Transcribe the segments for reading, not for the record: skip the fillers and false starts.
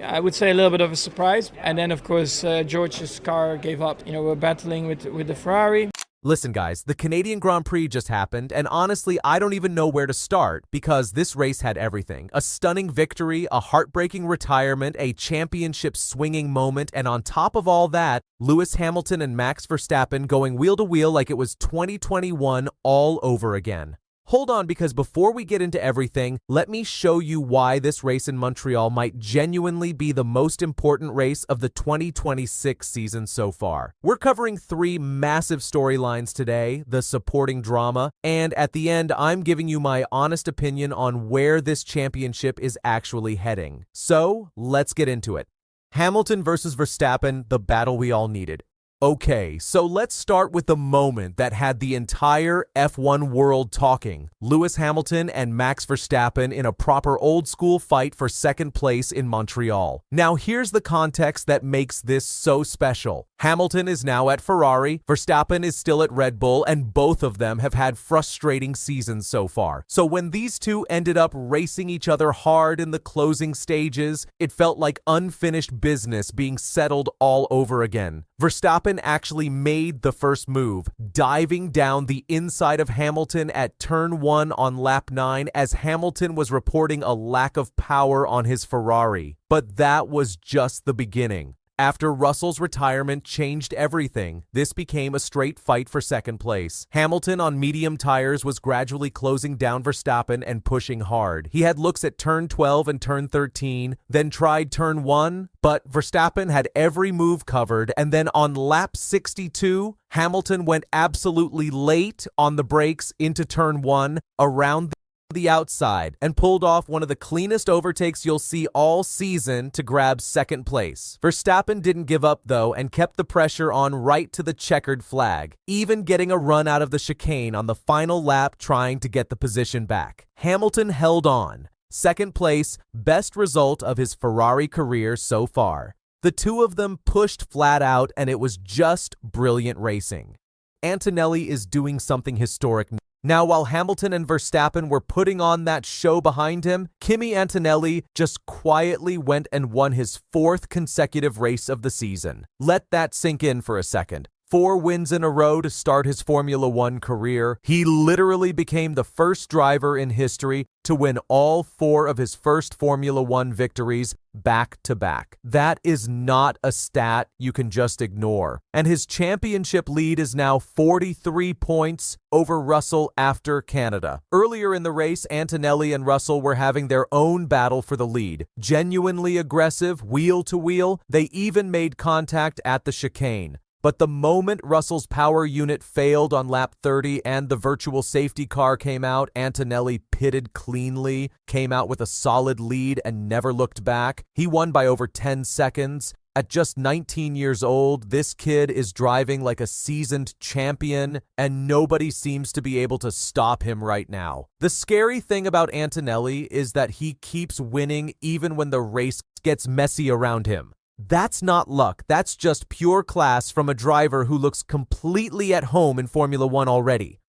I would say a little bit of a surprise. And then, of course, George's car gave up. We're battling with the Ferrari. Listen, guys, the Canadian Grand Prix just happened, and honestly, I don't even know where to start because this race had everything. A stunning victory, a heartbreaking retirement, a championship swinging moment, and on top of all that, Lewis Hamilton and Max Verstappen going wheel to wheel like it was 2021 all over again. Hold on, because before we get into everything, let me show you why this race in Montreal might genuinely be the most important race of the 2026 season so far. We're covering 3 massive storylines today, the supporting drama, and at the end, I'm giving you my honest opinion on where this championship is actually heading. So, let's get into it. Hamilton versus Verstappen, the battle we all needed. Okay, so let's start with the moment that had the entire F1 world talking. Lewis Hamilton and Max Verstappen in a proper old-school fight for second place in Montreal. Now here's the context that makes this so special. Hamilton is now at Ferrari, Verstappen is still at Red Bull, and both of them have had frustrating seasons so far. So when these two ended up racing each other hard in the closing stages, it felt like unfinished business being settled all over again. Verstappen actually made the first move, diving down the inside of Hamilton at turn 1 on lap 9 as Hamilton was reporting a lack of power on his Ferrari. But that was just the beginning. After Russell's retirement changed everything, this became a straight fight for second place. Hamilton on medium tires was gradually closing down Verstappen and pushing hard. He had looks at turn 12 and turn 13, then tried turn 1, but Verstappen had every move covered, and then on lap 62, Hamilton went absolutely late on the brakes into turn 1 around the outside and pulled off one of the cleanest overtakes you'll see all season to grab second place. Verstappen didn't give up though and kept the pressure on right to the checkered flag, even getting a run out of the chicane on the final lap trying to get the position back. Hamilton held on. Second place, best result of his Ferrari career so far. The two of them pushed flat out and it was just brilliant racing. Antonelli is doing something historic now. While Hamilton and Verstappen were putting on that show behind him, Kimi Antonelli just quietly went and won his 4th consecutive race of the season. Let that sink in for a second. 4 wins in a row to start his Formula One career. He literally became the first driver in history to win all 4 of his first Formula One victories back to back. That is not a stat you can just ignore. And his championship lead is now 43 points over Russell after Canada. Earlier in the race, Antonelli and Russell were having their own battle for the lead. Genuinely aggressive, wheel to wheel, they even made contact at the chicane. But the moment Russell's power unit failed on lap 30 and the virtual safety car came out, Antonelli pitted cleanly, came out with a solid lead and never looked back. He won by over 10 seconds. At just 19 years old, this kid is driving like a seasoned champion, and nobody seems to be able to stop him right now. The scary thing about Antonelli is that he keeps winning even when the race gets messy around him. That's not luck, that's just pure class from a driver who looks completely at home in Formula One already.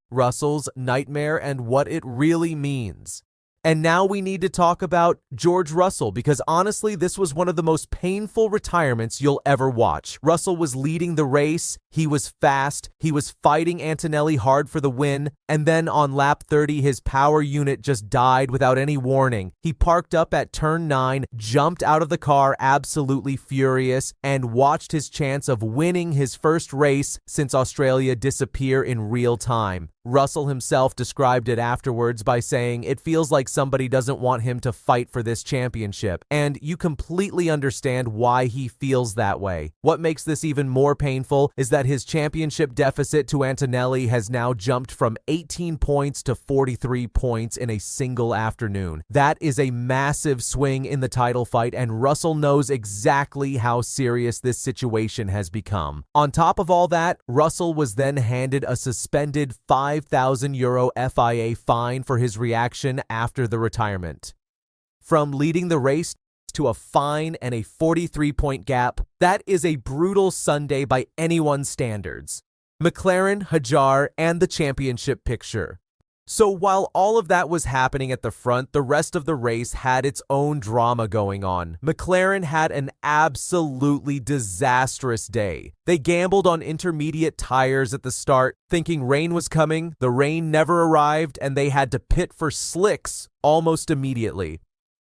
Russell's nightmare and what it really means. And now we need to talk about George Russell, because honestly, this was one of the most painful retirements you'll ever watch. Russell was leading the race, he was fast, he was fighting Antonelli hard for the win, and then on lap 30, his power unit just died without any warning. He parked up at turn 9, jumped out of the car absolutely furious, and watched his chance of winning his first race since Australia disappear in real time. Russell himself described it afterwards by saying it feels like somebody doesn't want him to fight for this championship, and you completely understand why he feels that way. What makes this even more painful is that his championship deficit to Antonelli has now jumped from 18 points to 43 points in a single afternoon. That is a massive swing in the title fight, and Russell knows exactly how serious this situation has become. On top of all that, Russell was then handed a suspended €5,000 FIA fine for his reaction after the retirement. From leading the race to a fine and a 43-point gap, that is a brutal Sunday by anyone's standards. McLaren, Hajar, and the championship picture. So while all of that was happening at the front, the rest of the race had its own drama going on. McLaren had an absolutely disastrous day. They gambled on intermediate tires at the start, thinking rain was coming. The rain never arrived, and they had to pit for slicks almost immediately.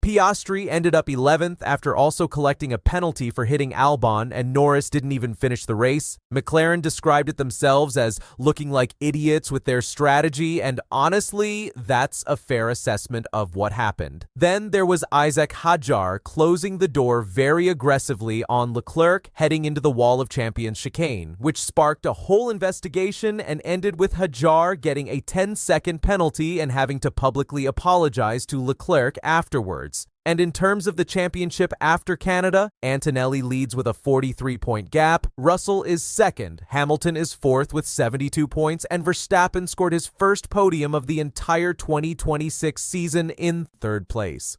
Piastri ended up 11th after also collecting a penalty for hitting Albon, and Norris didn't even finish the race. McLaren described it themselves as looking like idiots with their strategy, and honestly, that's a fair assessment of what happened. Then there was Isaac Hadjar closing the door very aggressively on Leclerc heading into the Wall of Champions chicane, which sparked a whole investigation and ended with Hadjar getting a 10-second penalty and having to publicly apologize to Leclerc afterwards. And in terms of the championship after Canada, Antonelli leads with a 43-point gap, Russell is second, Hamilton is fourth with 72 points, and Verstappen scored his first podium of the entire 2026 season in third place.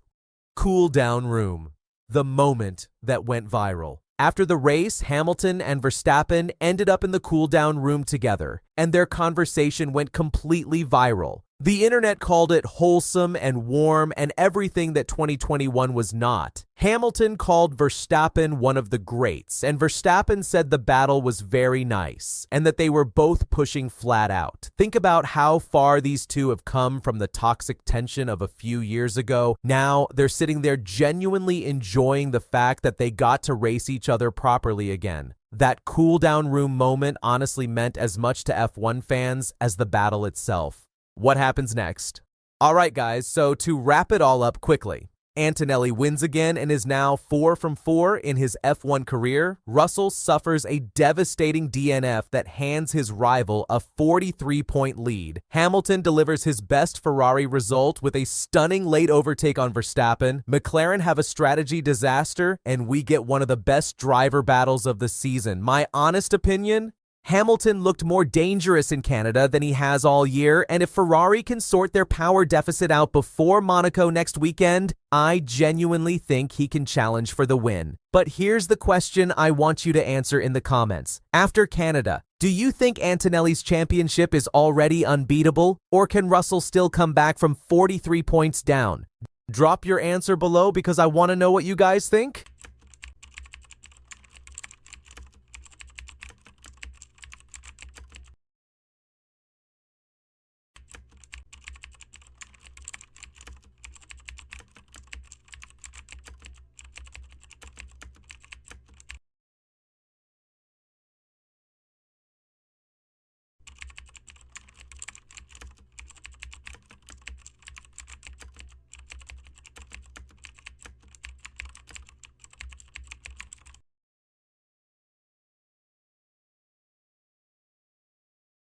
Cool down room. The moment that went viral. After the race, Hamilton and Verstappen ended up in the cool-down room together, and their conversation went completely viral. The internet called it wholesome and warm and everything that 2021 was not. Hamilton called Verstappen one of the greats, and Verstappen said the battle was very nice and that they were both pushing flat out. Think about how far these two have come from the toxic tension of a few years ago. Now they're sitting there genuinely enjoying the fact that they got to race each other properly again. That cool-down room moment honestly meant as much to F1 fans as the battle itself. What happens next? All right, guys, so to wrap it all up quickly, Antonelli wins again and is now 4 from 4 in his F1 career. Russell suffers a devastating DNF that hands his rival a 43-point lead. Hamilton delivers his best Ferrari result with a stunning late overtake on Verstappen. McLaren have a strategy disaster, and we get one of the best driver battles of the season. My honest opinion, Hamilton looked more dangerous in Canada than he has all year, and if Ferrari can sort their power deficit out before Monaco next weekend, I genuinely think he can challenge for the win. But here's the question I want you to answer in the comments. After Canada, do you think Antonelli's championship is already unbeatable, or can Russell still come back from 43 points down? Drop your answer below because I want to know what you guys think.